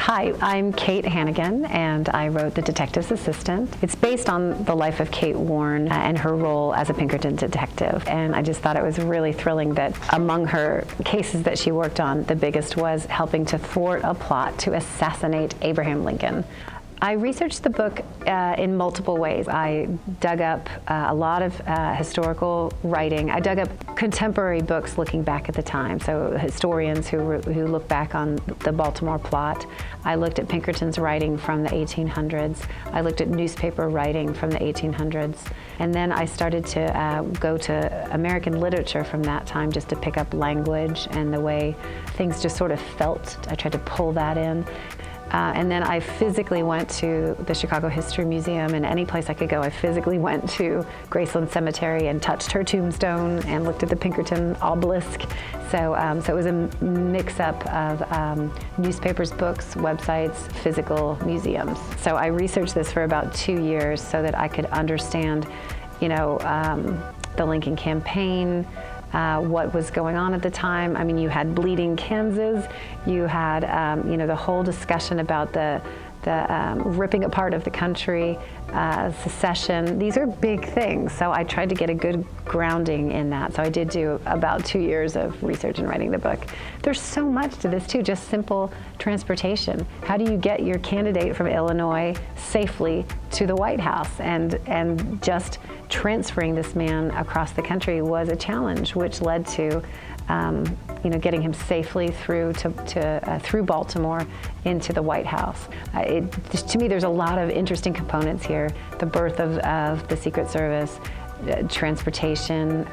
Hi, I'm Kate Hannigan, and I wrote The Detective's Assistant. It's based on the life of Kate Warren and her role as a Pinkerton detective. And I just thought it was really thrilling that among her cases that she worked on, the biggest was helping to thwart a plot to assassinate Abraham Lincoln. I researched the book in multiple ways. I dug up a lot of historical writing. I dug up contemporary books looking back at the time, so historians who look back on the Baltimore plot. I looked at Pinkerton's writing from the 1800s. I looked at newspaper writing from the 1800s. And then I started to go to American literature from that time just to pick up language and the way things just sort of felt. I tried to pull that in. And then I physically went to the Chicago History Museum, and any place I could go, I physically went to Graceland Cemetery and touched her tombstone and looked at the Pinkerton obelisk. So it was a mix-up of newspapers, books, websites, physical museums. So I researched this for about 2 years so that I could understand, the Lincoln campaign, what was going on at the time. I mean, you had Bleeding Kansas, you had, the whole discussion about the ripping apart of the country, secession. These are big things, so I tried to get a good grounding in that. So I did do about 2 years of research in writing the book. There's so much to this too, just simple transportation. How do you get your candidate from Illinois safely to the White House? And just transferring this man across the country was a challenge, which led to getting him safely through Baltimore into the White House. To me, there's a lot of interesting components here. The birth of the Secret Service, transportation,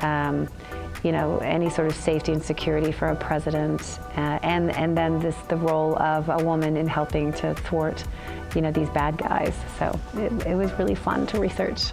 any sort of safety and security for a president, and then the role of a woman in helping to thwart, these bad guys. So it was really fun to research.